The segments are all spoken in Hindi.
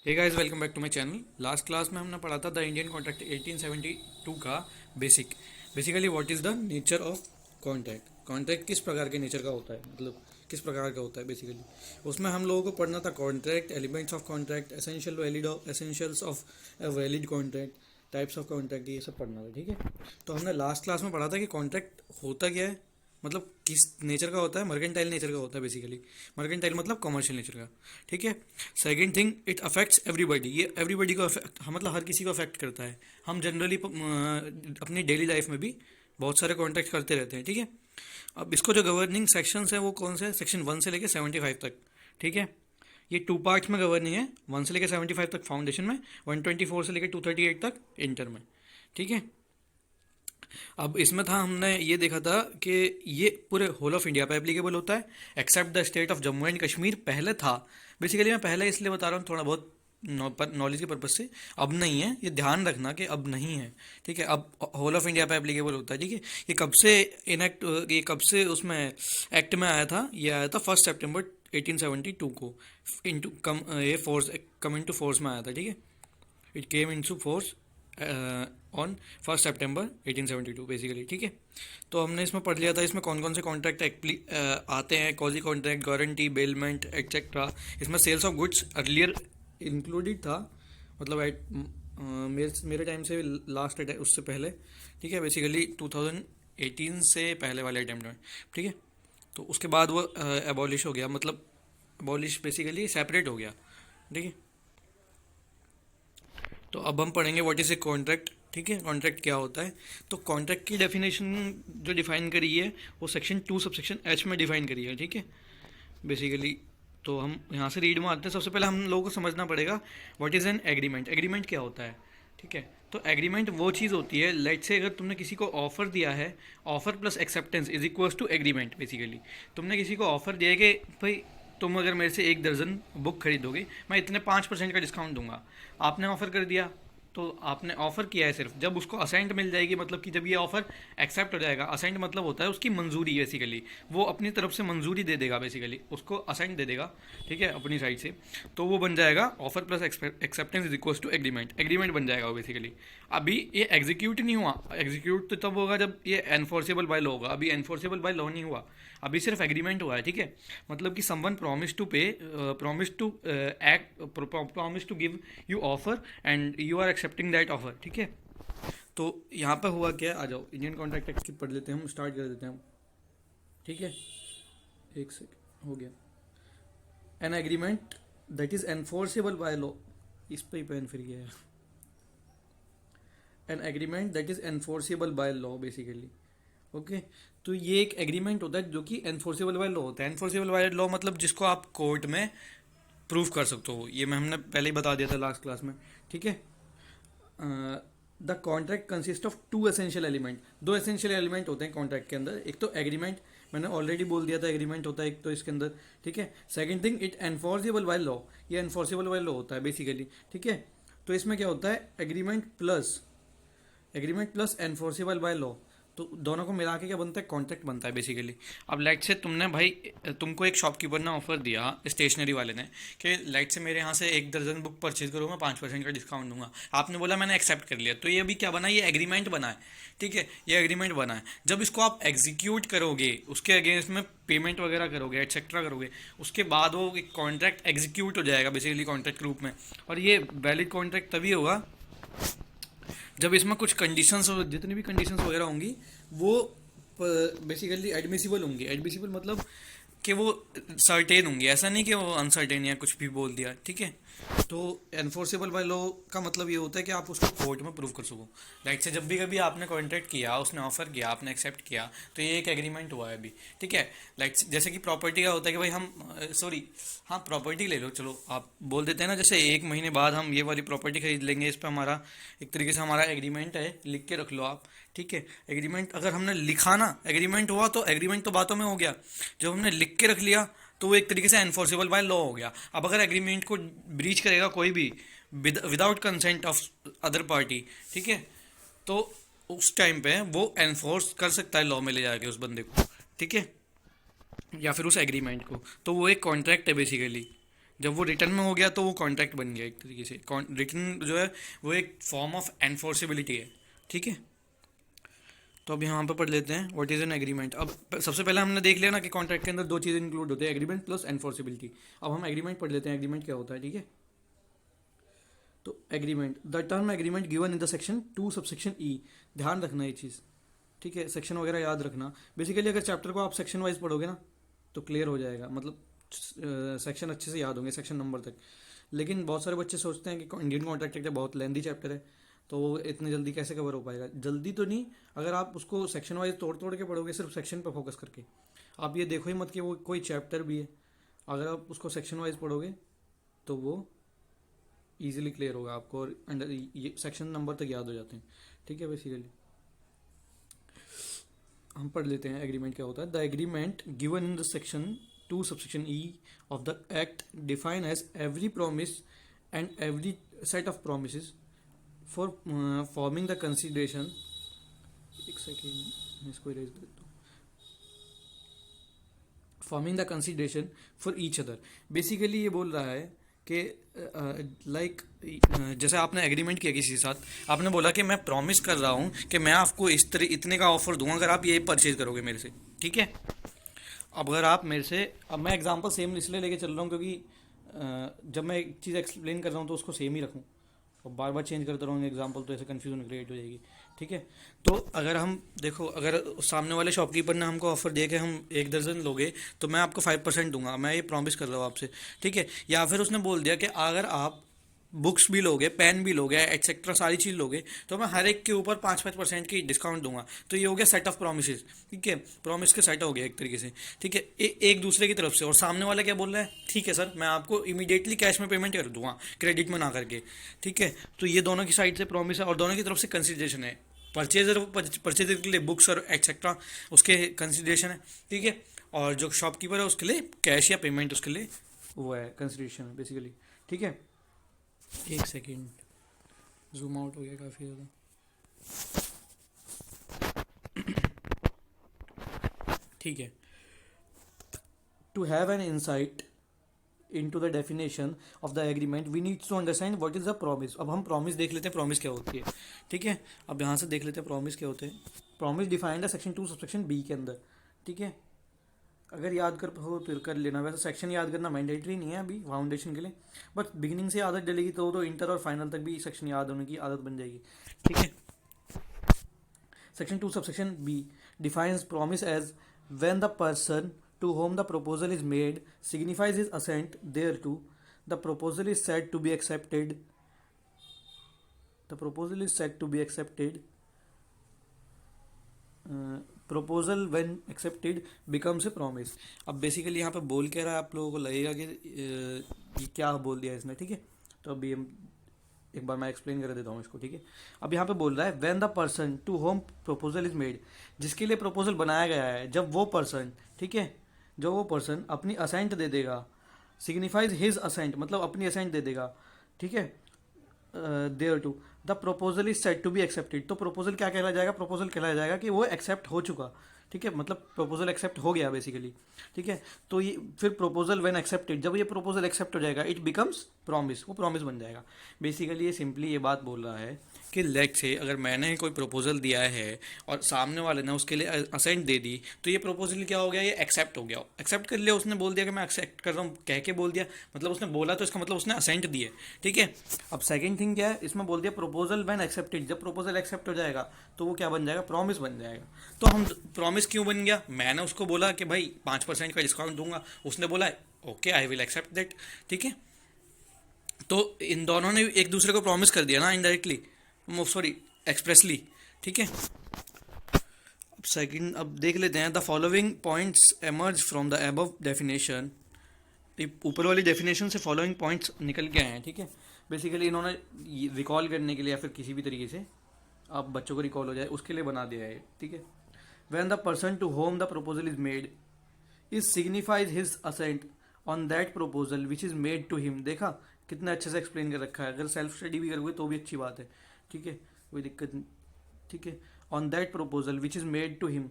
Hey guys, welcome back to my channel. Last class में हमने पढ़ा था द इंडियन कॉन्ट्रैक्ट 1872 का basically what is the nature of contract. Contract किस प्रकार के नेचर का होता है, मतलब किस प्रकार का होता है बेसिकली। उसमें हम लोगों को पढ़ना था contract, elements of contract, essentials of a valid contract, types of contract, ये सब पढ़ना था। ठीक है, तो हमने लास्ट क्लास में पढ़ा था कि कॉन्ट्रैक्ट होता क्या है, मतलब किस नेचर का होता है। मर्केंटाइल नेचर का होता है बेसिकली। मर्केंटाइल मतलब कमर्शियल नेचर का। ठीक है। Second thing, it affects everybody. ये एवरीबडी को अफेक्ट, मतलब हर किसी को अफेक्ट करता है। हम जनरली अपनी डेली लाइफ में भी बहुत सारे कॉन्ट्रैक्ट करते रहते हैं। ठीक है। अब इसको जो गवर्निंग सेक्शंस है वो कौन से, सेक्शन 1 से लेकर 75 तक। ठीक है। ये 2 पार्ट्स में गवर्निंग है, 1 से लेकर 75 तक फाउंडेशन में, 124 से लेकर 238 तक इंटर में। ठीक है। अब इसमें था, हमने ये देखा था कि ये पूरे होल ऑफ इंडिया पे एप्लीकेबल होता है except the state of Jammu and Kashmir. पहले था, बेसिकली मैं पहले इसलिए बता रहा हूँ थोड़ा बहुत नॉलेज के पर्पज से। अब नहीं है, ये ध्यान रखना कि अब नहीं है। ठीक है, अब होल ऑफ इंडिया पे एप्लीकेबल होता है। ठीक है। ये कब से इनएक्ट, ये कब से उसमें एक्ट में आया था, ये आया था 1 सितंबर 1872 को इनटू कम, ये फोर्स कम इनटू फोर्स में आया था। ठीक है, it came into force on 1 September 1872 basically. ठीक है, तो हमने इसमें पढ़ लिया था इसमें कौन कौन से कॉन्ट्रैक्ट आते हैं। Quasi contract, guarantee, bailment etcetera. इसमें sales of goods earlier included था, मतलब मेरे टाइम से लास्ट उससे पहले। ठीक है, बेसिकली 2018 से पहले वाले अटेम्प्ट में। ठीक है, तो उसके बाद वो एबॉलिश हो गया, मतलब एबॉलिश बेसिकली सेपरेट हो गया। ठीक है, तो अब हम पढ़ेंगे व्हाट इज़ ए कॉन्ट्रैक्ट। ठीक है, कॉन्ट्रैक्ट क्या होता है। तो कॉन्ट्रैक्ट की डेफिनेशन जो डिफाइन करी है वो सेक्शन 2 सबसेक्शन एच में डिफाइन करी है। ठीक है, बेसिकली तो हम यहाँ से रीड में आते हैं। सबसे पहले हम लोगों को समझना पड़ेगा what is an agreement. Agreement क्या होता है। ठीक है, तो एग्रीमेंट वो चीज़ होती है, लेट से अगर तुमने किसी को ऑफर दिया है, offer plus acceptance is equals to agreement. Basically तुमने किसी को ऑफर दिया है कि भाई तुम अगर मेरे से 1 दर्जन बुक खरीदोगे, मैं इतने 5% का डिस्काउंट दूंगा। आपने ऑफर कर दिया, तो आपने ऑफर किया है। सिर्फ जब उसको असाइंट मिल जाएगी, मतलब कि जब ये ऑफर एक्सेप्ट हो जाएगा, असाइंट मतलब होता है उसकी मंजूरी। बेसिकली वो अपनी तरफ से मंजूरी दे देगा, बेसिकली उसको असाइंट दे देगा। ठीक है, अपनी साइड से, तो वो बन जाएगा offer plus acceptance is equals to agreement. Agreement बन जाएगा वो बेसिकली। अभी ये एग्जीक्यूट नहीं हुआ। एग्जीक्यूट तो तब होगा जब ये एनफोर्सेबल बाय लॉ होगा। अभी एनफोर्सेबल बाय लॉ नहीं हुआ, अभी सिर्फ एग्रीमेंट हुआ है। ठीक है, मतलब कि someone promise to pay, promise to act, promise to give you offer and you are accepting that offer. ठीक है, तो यहाँ पे हुआ क्या, आ जाओ इंडियन कॉन्ट्रैक्ट एक्ट की पढ़ लेते हैं, हम स्टार्ट कर देते हैं। ठीक है, एक सेकंड, हो गया। An agreement that is enforceable by law, इस पे ही पेन फिर गया है। An agreement that is enforceable by law basically. Okay, तो ये एक एग्रीमेंट होता है जो कि एनफोर्सेबल बाय लॉ होता है। एनफोर्सेबल बाय लॉ मतलब जिसको आप कोर्ट में प्रूव कर सकते हो। ये मैं हमने पहले ही बता दिया था लास्ट क्लास में। ठीक है, the contract consist of 2 essential element. 2 essential element होते हैं कॉन्ट्रैक्ट के अंदर। एक तो एग्रीमेंट, मैंने ऑलरेडी बोल दिया था एग्रीमेंट होता है एक तो इसके अंदर। ठीक है, second thing, it enforceable by law. ये एनफोर्सेबल बाय लॉ होता है बेसिकली। ठीक है, तो इसमें क्या होता है, agreement plus enforceable by law, तो दोनों को मिला के क्या बनता है, कॉन्ट्रैक्ट बनता है बेसिकली। अब लाइट से तुमने भाई, तुमको एक शॉपकीपर ने ऑफर दिया, स्टेशनरी वाले ने, कि लाइट से मेरे यहाँ से 1 दर्जन बुक परचेज करो, मैं 5% का डिस्काउंट दूंगा। आपने बोला, मैंने एक्सेप्ट कर लिया, तो ये अभी क्या बना, ये एग्रीमेंट बना है। ठीक है, ये एग्रीमेंट बना है। जब इसको आप एग्जीक्यूट करोगे, उसके अगेंस्ट में पेमेंट वगैरह करोगे, एक्सेट्रा करोगे, उसके बाद वो एक कॉन्ट्रैक्ट एग्जीक्यूट हो जाएगा बेसिकली कॉन्ट्रैक्ट के रूप में। और ये वैलिड कॉन्ट्रैक्ट तभी होगा जब इसमें कुछ कंडीशंस, जितनी भी कंडीशंस वगैरह होंगी वो बेसिकली एडमिसिबल होंगी। एडमिसिबल मतलब कि वो सर्टेन होंगी, ऐसा नहीं कि वो अनसर्टेन या कुछ भी बोल दिया। ठीक है, तो एनफोर्सेबल बाय लॉ का मतलब ये होता है कि आप उसको कोर्ट में प्रूव कर सको। लाइक से जब भी कभी आपने कॉन्ट्रैक्ट किया, उसने ऑफर किया, आपने एक्सेप्ट किया, तो ये एक एग्रीमेंट हुआ है अभी। ठीक है, लाइक जैसे कि प्रॉपर्टी का होता है कि भाई हम सॉरी, हाँ प्रॉपर्टी ले लो, चलो आप बोल देते हैं ना, जैसे 1 महीने बाद हम ये वाली प्रॉपर्टी खरीद लेंगे, इस पर हमारा एक तरीके से हमारा एग्रीमेंट है, लिख के रख लो आप। ठीक है, एग्रीमेंट अगर हमने लिखा ना, एग्रीमेंट हुआ तो एग्रीमेंट तो बातों में हो गया, जब हमने लिख के रख लिया तो वो एक तरीके से एनफोर्सेबल बाय लॉ हो गया। अब अगर एग्रीमेंट को ब्रीच करेगा कोई भी without consent of other party, ठीक है, तो उस टाइम पे वो एनफोर्स कर सकता है लॉ में ले जाके उस बंदे को। ठीक है, या फिर उस एग्रीमेंट को, तो वो एक कॉन्ट्रैक्ट है बेसिकली। जब वो रिटर्न में हो गया तो वो कॉन्ट्रैक्ट बन गया एक तरीके से। रिटर्न जो है वो एक फॉर्म ऑफ एनफोर्सेबिलिटी है, ठीक है। तो अब यहाँ पे पढ़ लेते हैं व्हाट इज एन एग्रीमेंट। अब सबसे पहले हमने देख लिया ना कि कॉन्ट्रैक्ट के अंदर दो चीज़ें इंक्लूड होते हैं, एग्रीमेंट प्लस एनफोर्सेबिलिटी। अब हम एग्रीमेंट पढ़ लेते हैं, एग्रीमेंट क्या होता है, ठीक है। तो agreement, the term agreement given in the section 2 subsection E, ध्यान रखना ये चीज़, ठीक है, सेक्शन वगैरह याद रखना। बेसिकली अगर चैप्टर को आप सेक्शन वाइज पढ़ोगे ना तो क्लियर हो जाएगा, मतलब सेक्शन अच्छे से याद होंगे सेक्शन नंबर तक। लेकिन बहुत सारे बच्चे सोचते हैं कि इंडियन कॉन्ट्रैक्ट एक्ट बहुत लेंदी चैप्टर है, तो वो इतनी जल्दी कैसे कवर हो पाएगा। जल्दी तो नहीं, अगर आप उसको सेक्शन वाइज तोड़ तोड़ के पढ़ोगे, सिर्फ सेक्शन पर फोकस करके। आप ये देखो ही मत कि वो कोई चैप्टर भी है, अगर आप उसको सेक्शन वाइज पढ़ोगे तो वो ईजिली क्लियर होगा आपको, और अंडर ये सेक्शन नंबर तक याद हो जाते हैं, ठीक है। बेसिकली हम पढ़ लेते हैं एग्रीमेंट क्या होता है। The agreement given in the section 2 subsection e of the act define as every promise and every set of promise for forming the consideration, एक सेकेंड मैं इसको इरेज कर देता हूँ, forming the consideration for each other. Basically ये बोल रहा है कि लाइक जैसे आपने एग्रीमेंट किया किसी के साथ, आपने बोला कि मैं प्रॉमिस कर रहा हूँ कि मैं आपको इस तरह इतने का ऑफर दूंगा अगर आप ये परचेज करोगे मेरे से, ठीक है। अब अगर आप मेरे से, अब मैं एग्जांपल सेम इसलिए लेके चल रहा हूँ क्योंकि जब मैं एक चीज़ एक्सप्लेन कर रहा हूँ तो उसको सेम ही रखूँ, और बार बार चेंज करता रहूँगा एग्जांपल तो ऐसे कन्फ्यूजन क्रिएट हो जाएगी, ठीक है। तो अगर हम देखो, अगर सामने वाले शॉपकीपर ने हमको ऑफर दिया कि हम 1 दर्जन लोगे तो मैं आपको 5% दूंगा, मैं ये प्रॉमिस कर रहा हूँ आपसे, ठीक है। या फिर उसने बोल दिया कि अगर आप बुक्स भी लोगे, पेन भी लोगे, एक्सेट्रा सारी चीज़ लोगे तो मैं हर एक के ऊपर 5-5% की डिस्काउंट दूंगा। तो ये हो गया सेट ऑफ प्रोमिस, ठीक है, प्रॉमिस के सेट हो गया एक तरीके से, ठीक है, एक दूसरे की तरफ से। और सामने वाला क्या बोल रहा है, ठीक है सर मैं आपको इमीडिएटली कैश में पेमेंट कर दूंगा, क्रेडिट में ना करके, ठीक है। तो ये दोनों की साइड से प्रॉमिस है और दोनों की तरफ से कंसिडरेशन है। परचेजर के लिए बुक्स और एक्सेट्रा उसके कंसिडरेशन है, ठीक है। और जो शॉपकीपर है उसके लिए कैश या पेमेंट उसके लिए वो है कंसिडरेशन है बेसिकली, ठीक है। एक सेकेंड, जूम आउट हो गया काफ़ी ज़्यादा, ठीक है। To have an insight into the definition of the agreement we need to understand what is the promise। अब हम promise देख लेते हैं, promise क्या होती है, ठीक है। अब यहाँ से देख लेते हैं promise क्या होते हैं। promise डिफाइंड है सेक्शन 2 सबसेक्शन बी के अंदर, ठीक है। अगर याद कर हो तो कर लेना, वैसे सेक्शन याद करना मैंडेटरी नहीं है अभी फाउंडेशन के लिए, बट बिगिनिंग से आदत डलेगी तो इंटर और फाइनल तक भी सेक्शन याद होने की आदत बन जाएगी, ठीक है। Section 2 subsection b defines promise as when the person to whom the proposal is made signifies his assent thereto, the proposal is said to be accepted, the proposal is said to be accepted, proposal when accepted becomes a promise। अब बेसिकली यहाँ पे बोल क्या रहा है, आप लोगों को लगेगा कि ये क्या बोल दिया इसने, ठीक है। तो अभी हम एक बार मैं एक्सप्लेन कर देता हूँ इसको, ठीक है। अब यहाँ पे बोल रहा है when the person to whom proposal is made, जिसके लिए प्रपोजल बनाया गया है, जब वो पर्सन, ठीक है, जो वो पर्सन अपनी असेंट दे देगा, सिग्निफाइज हिज असेंट मतलब अपनी असेंट दे देगा, ठीक है, there to the proposal is set to be accepted. तो प्रपोजल क्या कहलाया जाएगा, प्रपोजल कहलाया जाएगा कि वो एक्सेप्ट हो चुका, ठीक है, मतलब प्रपोजल एक्सेप्ट हो गया बेसिकली, ठीक है। तो ये फिर प्रपोजल व्हेन एक्सेप्टेड, जब ये प्रपोजल एक्सेप्ट हो जाएगा इट बिकम्स प्रॉमिस, वो प्रॉमिस बन जाएगा। बेसिकली ये सिंपली ये बात बोल रहा है कि लेट से अगर मैंने कोई प्रपोजल दिया है और सामने वाले ने उसके लिए असेंट दे दी तो ये प्रपोजल क्या हो गया, ये एक्सेप्ट हो गया, एक्सेप्ट कर लिया, उसने बोल दिया कि मैं एक्सेप्ट कर रहा हूँ, कह के बोल दिया, मतलब उसने बोला तो इसका मतलब उसने असेंट दिए, ठीक है। अब सेकंड थिंग क्या है, इसमें बोल दिया प्रपोजल व्हेन एक्सेप्टेड, जब प्रपोजल एक्सेप्ट हो जाएगा तो वो क्या बन जाएगा, प्रॉमिस बन जाएगा। तो हम प्रॉमिस क्यों बन गया, मैंने उसको बोला कि भाई 5% का डिस्काउंट दूंगा, उसने बोला okay I will accept that, ठीक है। तो इन दोनों ने एक दूसरे को प्रॉमिस कर दिया ना इनडायरेक्टली, सॉरी एक्सप्रेसली, ठीक है। अब सेकंड, अब देख लेते हैं the following points emerge from the above definition. ऊपर वाली डेफिनेशन से फॉलोइंग पॉइंट्स निकल के आए हैं, ठीक है। बेसिकली इन्होंने रिकॉल करने के लिए या फिर किसी भी तरीके से आप बच्चों को रिकॉल हो जाए उसके लिए बना दिया है, ठीक है। When the person to whom the proposal is made is signifies his assent on that proposal which is made to him. देखा कितना अच्छे से एक्सप्लेन कर रखा है, अगर सेल्फ स्टडी भी करोगे तो भी अच्छी बात है, ठीक है, कोई दिक्कत नहीं, ठीक है। On that proposal which is made to him,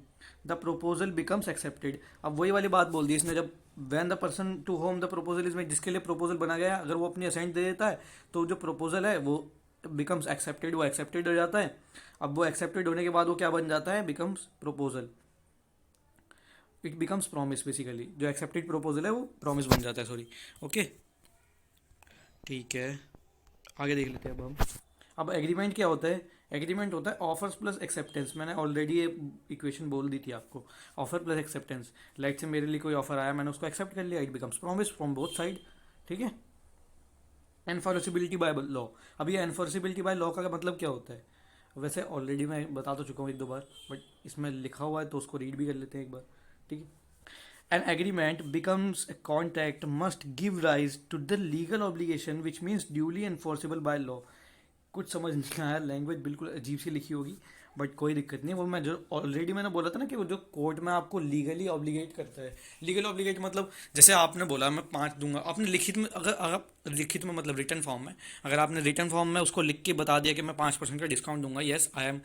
the proposal becomes accepted. अब वही वाली बात बोल दी इसने, जब when the person to whom the proposal is made, जिसके लिए प्रोपोजल बना गया है, अगर वो अपनी असेंट दे देता है तो जो प्रोपोजल है वो बिकम्स एक्सेप्टेड, वो एक्सेप्टेड हो जाता है। अब वो एक्सेप्टेड होने के बाद वो क्या बन जाता है, becomes proposal, it becomes promise. Basically जो एक्सेप्टेड प्रोपोजल है वो प्रॉमिस बन जाता है, सॉरी। ओके, ठीक है, आगे देख लेते हैं अब हम। अब एग्रीमेंट क्या होता है, एग्रीमेंट होता है ऑफर्स प्लस एक्सेप्टेंस। मैंने ऑलरेडी ये इक्वेशन बोल दी थी आपको, ऑफर प्लस एक्सेप्टेंस। लाइक से मेरे लिए कोई ऑफर आया, मैंने उसको एक्सेप्ट कर लिया, it becomes promise from both side, ठीक है। Enforceability by law. अब ये एनफोर्सिबिलिटी बाय लॉ का मतलब क्या होता है, वैसे ऑलरेडी मैं बता तो चुका हूँ एक दो बार, बट इसमें लिखा हुआ है तो उसको रीड भी कर लेते हैं एक बार, ठीक है। An agreement becomes a contract must give rise to the legal obligation which means duly enforceable by law। कुछ समझ नहीं आया, लैंग्वेज बिल्कुल अजीब सी लिखी होगी, बट कोई दिक्कत नहीं। वो मैं जो ऑलरेडी मैंने बोला था ना कि वो जो कोर्ट में आपको लीगली ऑब्लिगेट करता है। लीगल ऑब्लिगेट मतलब जैसे आपने बोला मैं 5 दूंगा, आपने लिखित में, अगर लिखित में मतलब रिटर्न फॉर्म में, अगर आपने रिटर्न फॉर्म में उसको लिख के बता दिया कि मैं 5% का डिस्काउंट दूंगा, yes I am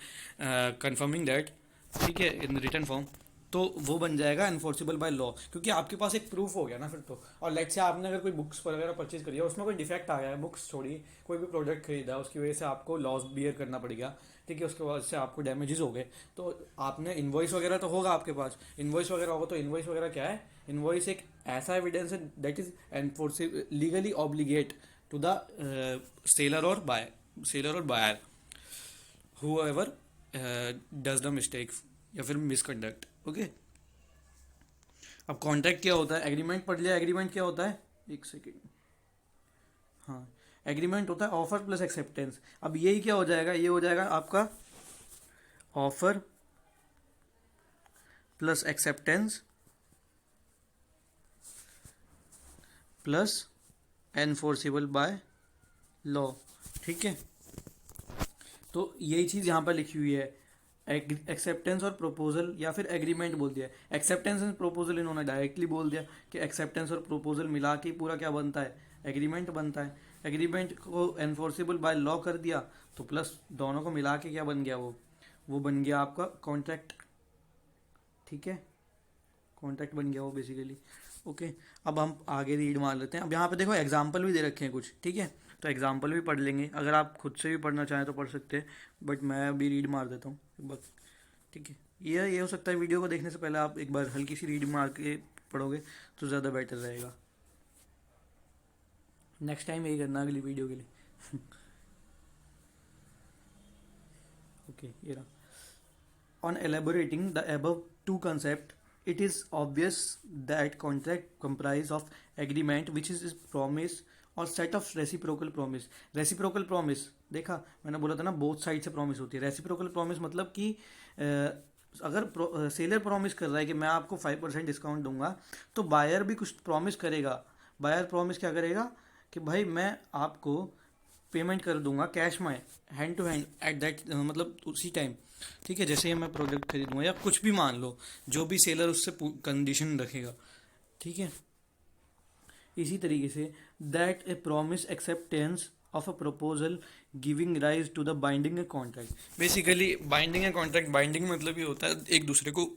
confirming that, ठीक है, इन रिटर्न फॉर्म, तो वो बन जाएगा एनफोर्सेबल बाय लॉ, क्योंकि आपके पास एक प्रूफ हो गया ना फिर तो। और लेट से आपने अगर कोई बुक्स वगैरह परचेज करी है, उसमें कोई डिफेक्ट आ गया है, बुक्स छोड़िए, कोई भी प्रोडक्ट खरीदा, उसकी वजह से आपको लॉस बियर करना पड़ेगा, ठीक है, उसके वजह से आपको डैमेजेस हो गए, तो आपने इन्वॉइस वगैरह तो होगा आपके पास, इन्वॉइस वगैरह होगा, तो इन्वॉइस वगैरह क्या है, इन्वॉइस एक ऐसा एविडेंस है that is enforceable legally obligate to the seller और buyer whoever does the mistake या फिर मिसकंडक्ट, ओके। अब कॉन्ट्रैक्ट क्या होता है, एग्रीमेंट पढ़ लिया, एग्रीमेंट क्या होता है, एक सेकेंड, हाँ, एग्रीमेंट होता है ऑफर प्लस एक्सेप्टेंस। अब यही क्या हो जाएगा, ये हो जाएगा आपका offer plus acceptance plus enforceable by law, ठीक है। तो यही चीज़ यहाँ पर लिखी हुई है, एक्सेप्टेंस और प्रोपोजल, या फिर एग्रीमेंट बोल दिया। एक्सेप्टेंस एंड प्रोपोजल इन्होंने डायरेक्टली बोल दिया कि एक्सेप्टेंस और प्रोपोजल मिला के पूरा क्या बनता है, एग्रीमेंट बनता है। एग्रीमेंट को एनफोर्सेबल बाय लॉ कर दिया तो प्लस दोनों को मिला के क्या बन गया, वो बन गया आपका कॉन्ट्रैक्ट, ठीक है, कॉन्ट्रैक्ट बन गया वो बेसिकली, ओके। अब हम आगे रीड मार लेते हैं। अब यहाँ पे देखो एग्जाम्पल भी दे रखे हैं कुछ, ठीक है, तो एग्जाम्पल भी पढ़ लेंगे, अगर आप खुद से भी पढ़ना चाहें तो पढ़ सकते हैं, बट मैं अभी रीड मार देता हूँ बस, ठीक है। ये हो सकता है वीडियो को देखने से पहले आप एक बार हल्की सी रीड मार के पढ़ोगे तो ज़्यादा बेटर रहेगा। नेक्स्ट टाइम यही करना अगली वीडियो के लिए ओके, ये रहा। On elaborating the above two concepts, it is obvious that contract comprise of agreement which is promise और set of reciprocal promise। reciprocal promise देखा मैंने बोला था ना, both साइड से promise होती है। reciprocal promise मतलब कि अगर सेलर प्रॉमिस कर रहा है कि मैं आपको 5% डिस्काउंट दूंगा, तो बायर भी कुछ प्रॉमिस करेगा। बायर प्रॉमिस क्या करेगा कि भाई मैं आपको पेमेंट कर दूंगा कैश में, hand to hand at that, मतलब उसी टाइम, ठीक है, जैसे ही मैं प्रोडक्ट खरीदूंगा या कुछ भी मान लो, जो भी सेलर उससे कंडीशन रखेगा, ठीक है। इसी तरीके से that a promise acceptance of a proposal giving rise to the binding a contract. Basically binding a contract, binding मतलब ये होता है एक दूसरे को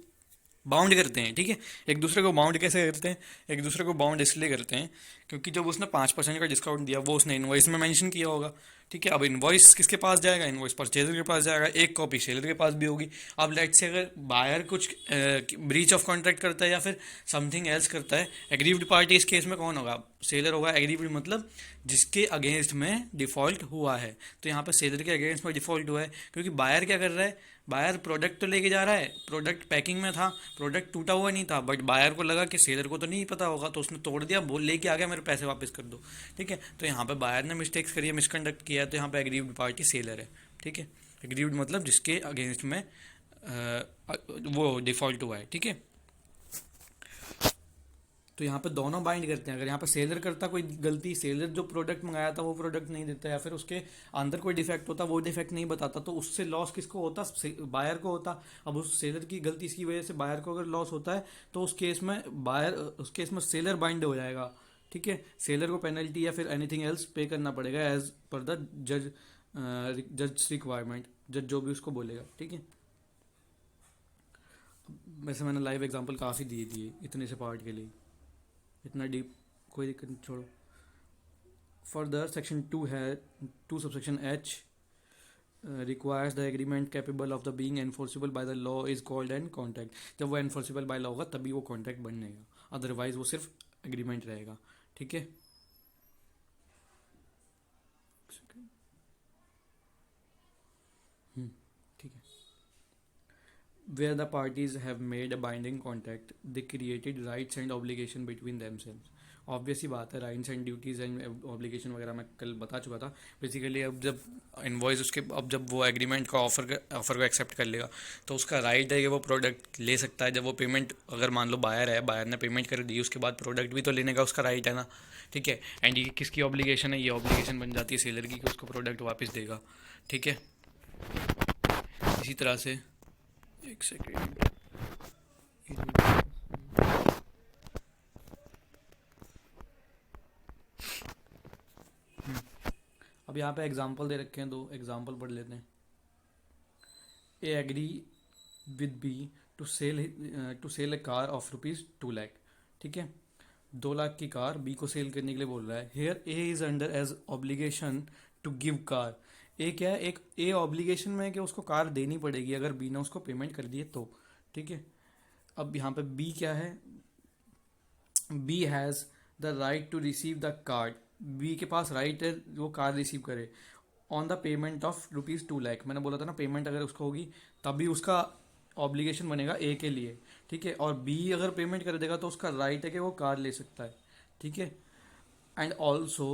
बाउंड करते हैं, ठीक है। एक दूसरे को बाउंड कैसे करते हैं, एक दूसरे को बाउंड इसलिए करते हैं क्योंकि जब उसने 5% का डिस्काउंट दिया वो उसने इन्वॉइस में मेंशन किया होगा, ठीक है। अब इन्वॉइस किसके पास जाएगा, इन्वॉइस परचेजर के पास जाएगा, एक कॉपी सेलर के पास भी होगी। अब लेट से अगर बायर कुछ ब्रीच ऑफ कॉन्ट्रैक्ट करता है या फिर समथिंग एल्स करता है, एग्रीव्ड पार्टी इस केस में कौन होगा, सेलर होगा। एग्रीव्ड मतलब जिसके अगेंस्ट में डिफॉल्ट हुआ है, तो यहाँ पर सेलर के अगेंस्ट में डिफॉल्ट हुआ है, क्योंकि बायर क्या कर रहा है, बायर प्रोडक्ट तो लेके जा रहा है, प्रोडक्ट पैकिंग में था, प्रोडक्ट टूटा हुआ नहीं था, बट बायर को लगा कि सेलर को तो नहीं पता होगा, तो उसने तोड़ दिया, बोल लेके आ गया मेरे पैसे वापस कर दो, ठीक है। तो यहाँ पे बायर ने मिस्टेक्स करी है, मिसकंडक्ट किया है, तो यहाँ पे एग्रीव्ड पार्टी सेलर है, ठीक है। एग्रीव्ड मतलब जिसके अगेंस्ट में वो डिफॉल्ट हुआ है, ठीक है। तो यहाँ पे दोनों बाइंड करते हैं। अगर यहाँ पे सेलर करता कोई गलती, सेलर जो प्रोडक्ट मंगाया था वो प्रोडक्ट नहीं देता, या फिर उसके अंदर कोई डिफेक्ट होता, वो डिफेक्ट नहीं बताता, तो उससे लॉस किसको होता, बायर को होता। अब उस सेलर की गलती की वजह से बायर को अगर लॉस होता है तो उस केस में सेलर बाइंड हो जाएगा, ठीक है। सेलर को पेनल्टी या फिर एनीथिंग एल्स पे करना पड़ेगा एज पर द जज रिक्वायरमेंट, जज जो भी उसको बोलेगा, ठीक है। वैसे मैंने लाइव एग्जांपल काफ़ी दिए दिए इतने से पार्ट के लिए, इतना डीप कोई दिक्कत नहीं, छोड़ो। फर्दर सेक्शन 2 है, 2 subsection H requires the agreement capable of the being enforceable by the law is called an contract. जब वो एनफोर्सेबल बाय लॉ होगा तभी वो कॉन्ट्रैक्ट बनेगा, अदरवाइज वो सिर्फ एग्रीमेंट रहेगा। ठीक है। ठीक है। Where the parties have made a binding contract, they created rights and obligation between themselves. Obvious ही बात है, rights and duties and obligation वगैरह मैं कल बता चुका था। बेसिकली अब जब इनवॉइस उसके, अब जब वो एग्रीमेंट का ऑफर को एक्सेप्ट कर लेगा तो उसका राइट है कि वो प्रोडक्ट ले सकता है। जब वो पेमेंट, अगर मान लो बायर है, बायर ने पेमेंट कर दी, उसके बाद प्रोडक्ट भी तो लेने का उसका राइट है ना। ठीक है। एंड ये किसकी ऑब्लिगेशन है? ये ऑब्लिगेशन बन जाती है सेलर की कि उसको प्रोडक्ट वापस देगा। ठीक है। इसी तरह से एक सेकेंड, अब यहाँ पे एग्जांपल दे रखे हैं, दो एग्जांपल पढ़ लेते हैं। A agree with B to sell a car of ₹2 lakh. ठीक है। 2 लाख की कार बी को सेल करने के लिए बोल रहा है। Here A is under age obligation to give car. A क्या है? एक ए ऑब्लिगेशन में है कि उसको कार देनी पड़ेगी अगर बी ने उसको पेमेंट कर दी है तो। ठीक है। अब यहाँ पे बी क्या है? B has the right to receive the card. B के पास राइट है वो कार्ड रिसीव करे on the payment of ₹2 lakh. मैंने बोला था ना, पेमेंट अगर उसको होगी तभी उसका ऑब्लिगेशन बनेगा ए के लिए। ठीक है। और बी अगर पेमेंट कर देगा तो उसका राइट है कि वो कार ले सकता है। ठीक है। And also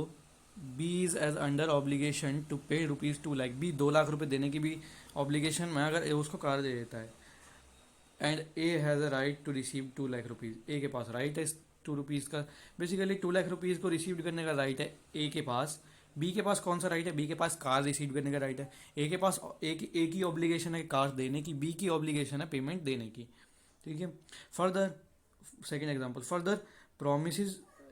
B is as under obligation to pay ₹2 lakh. B 2 lakh देने की भी ऑब्लिगेशन में अगर ए उसको कार दे देता है। And A has a right to receive ₹2 lakh. A के पास राइट है ₹2 का। बेसिकली ₹2 लाख को रिसीव करने का राइट है ए के पास। बी के पास कौन सा राइट है? बी के पास कार रिसीव करने का राइट है। ए के पास ए की ऑब्लिगेशन है कार देने की, बी की ऑब्लिगेशन है पेमेंट देने की। ठीक है। Further second example, further promise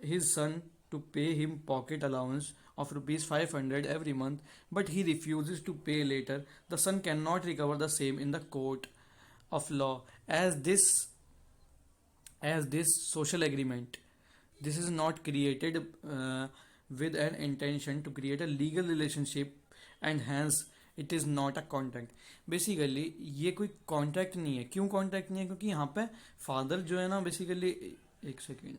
his son to pay him pocket allowance of ₹500 every month, but he refuses to pay later. The son cannot recover the same in the court of law as this social agreement. This is not created with an intention to create a legal relationship, and hence it is not a contract. Basically ये कोई कॉन्ट्रैक्ट नहीं है। क्यों कॉन्ट्रैक्ट नहीं है? क्योंकि यहाँ पे फादर जो है ना, बेसिकली एक सेकेंड,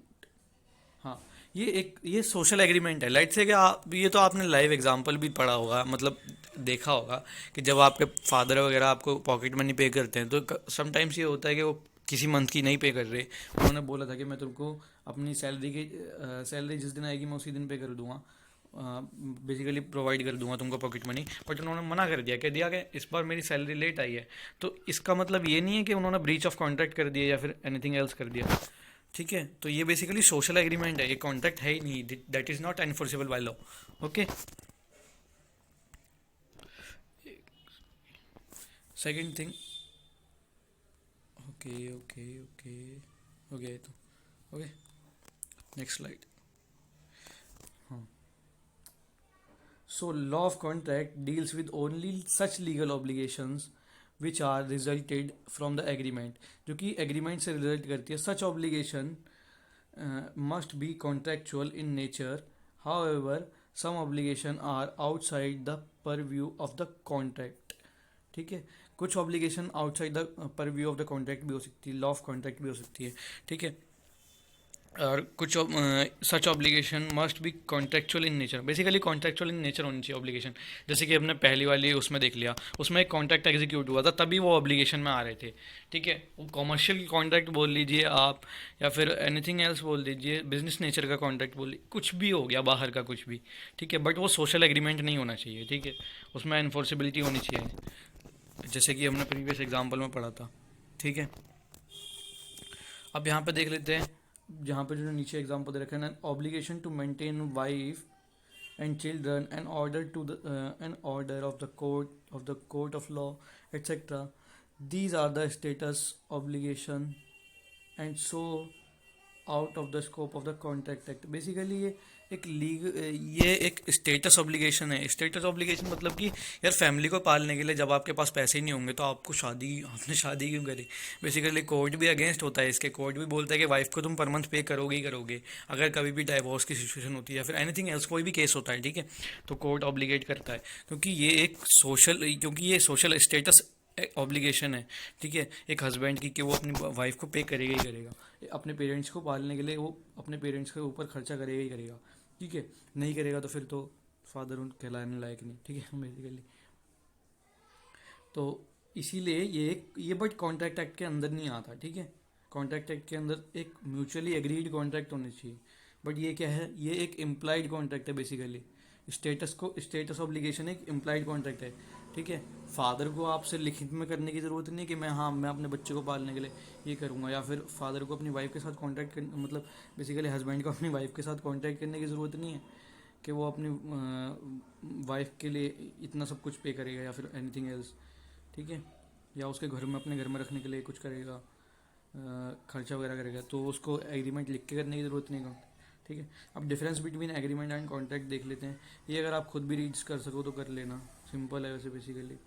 हाँ, ये सोशल एग्रीमेंट है। लाइट से क्या, ये तो आपने लाइव एग्जांपल भी पढ़ा होगा, मतलब देखा होगा कि जब आपके फादर वगैरह आपको पॉकेट मनी पे करते हैं तो समटाइम्स ये होता है कि वो किसी मंथ की नहीं पे कर रहे। उन्होंने बोला था कि मैं तुमको अपनी सैलरी जिस दिन आएगी मैं उसी दिन पे कर दूंगा, बेसिकली प्रोवाइड कर दूंगा तुमको पॉकेट मनी। बट उन्होंने मना कर दिया, कह दिया कि इस बार मेरी सैलरी लेट आई है। तो इसका मतलब ये नहीं है कि उन्होंने ब्रीच ऑफ कॉन्ट्रैक्ट कर दिया या फिर एनीथिंग एल्स कर दिया। ठीक है। तो ये बेसिकली सोशल एग्रीमेंट है, ये कॉन्ट्रैक्ट है ही नहीं, that is not enforceable by law. Okay. Second thing, okay okay okay, हो गया ये तो। Okay, next slide. हाँ, so law of contract deals with only such legal obligations which are resulted from the agreement, जो कि एग्रीमेंट से रिजल्ट करती है। Such obligation must be contractual in nature. However, some obligation are outside the purview of the contract. ठीक है। कुछ obligation outside the purview of the contract भी हो सकती है, लॉ ऑफ कॉन्ट्रैक्ट भी हो सकती है। ठीक है। और कुछ such obligation must be contractual in nature. Basically contractual in nature होनी चाहिए ऑब्लिगेशन। जैसे कि हमने पहली वाली उसमें देख लिया, उसमें एक कॉन्ट्रैक्ट एग्जीक्यूट हुआ था तभी वो ऑब्लिगेशन में आ रहे थे। ठीक है। वो कॉमर्शियल कॉन्ट्रैक्ट बोल लीजिए आप, या फिर एनीथिंग एल्स बोल दीजिए, बिजनेस नेचर का कॉन्ट्रैक्ट बोल लीजिए, कुछ भी हो गया बाहर का कुछ भी। ठीक है। बट वो सोशल एग्रीमेंट नहीं होना चाहिए। ठीक है। उसमें एनफोर्सेबिलिटी होनी चाहिए, जैसे कि हमने प्रीवियस एग्जाम्पल में पढ़ा था। ठीक है। अब यहाँ पे देख लेते हैं, जहाँ पे जो नीचे एग्जाम्पल दे रखे हैं, obligation to maintain wife and children, an order to an order of the court of law etcetera. These are the status obligation and so out of the scope of the contract act. Basically ये एक लीग ये एक स्टेटस ऑब्लिगेशन है। स्टेटस ऑब्लिगेशन मतलब कि यार फैमिली को पालने के लिए जब आपके पास पैसे ही नहीं होंगे तो आपने शादी क्यों करी। बेसिकली कोर्ट भी अगेंस्ट होता है इसके। कोर्ट भी बोलता है कि वाइफ को तुम पर मंथ पे करोगे ही करोगे अगर कभी भी डाइवोर्स की सिचुएशन होती है या फिर एनीथिंग एल्स कोई भी केस होता है, ठीक है। तो कोर्ट ऑब्लिगेट करता है क्योंकि ये सोशल स्टेटस ऑब्लिगेशन है, ठीक है, एक हस्बैंड की कि वो अपनी वाइफ को पे करेगा ही करेगा। अपने पेरेंट्स को पालने के लिए वो अपने पेरेंट्स के ऊपर खर्चा करेगा ही करेगा, ठीक है। नहीं करेगा तो फिर तो फादर उन कहलाने लायक नहीं, ठीक है, बेसिकली। तो इसीलिए ये बट कॉन्ट्रैक्ट एक्ट के अंदर नहीं आता, ठीक है। कॉन्ट्रैक्ट एक्ट के अंदर एक म्यूचुअली एग्रीड कॉन्ट्रैक्ट होने चाहिए। बट ये क्या है, ये एक इम्प्लाइड कॉन्ट्रैक्ट है बेसिकली। स्टेटस ऑब्लिगेशन एक इम्प्लाइड कॉन्ट्रैक्ट है, ठीक है। फादर को आपसे लिखित में करने की ज़रूरत नहीं कि मैं अपने बच्चे को पालने के लिए ये करूँगा, या फिर फादर को अपनी वाइफ के साथ कॉन्ट्रैक्ट कर मतलब बेसिकली हस्बैंड को अपनी वाइफ के साथ कॉन्ट्रैक्ट करने की ज़रूरत नहीं है कि वो अपनी वाइफ के लिए इतना सब कुछ पे करेगा या फिर एनीथिंग एल्स, ठीक है। या उसके घर में अपने घर में रखने के लिए कुछ करेगा, खर्चा वगैरह करेगा, तो उसको एग्रीमेंट लिख के करने की ज़रूरत नहीं है, ठीक है। अब difference between agreement and contract देख लेते हैं। ये अगर आप खुद भी रीड्स कर सको तो कर लेना, सिंपल है वैसे बेसिकली।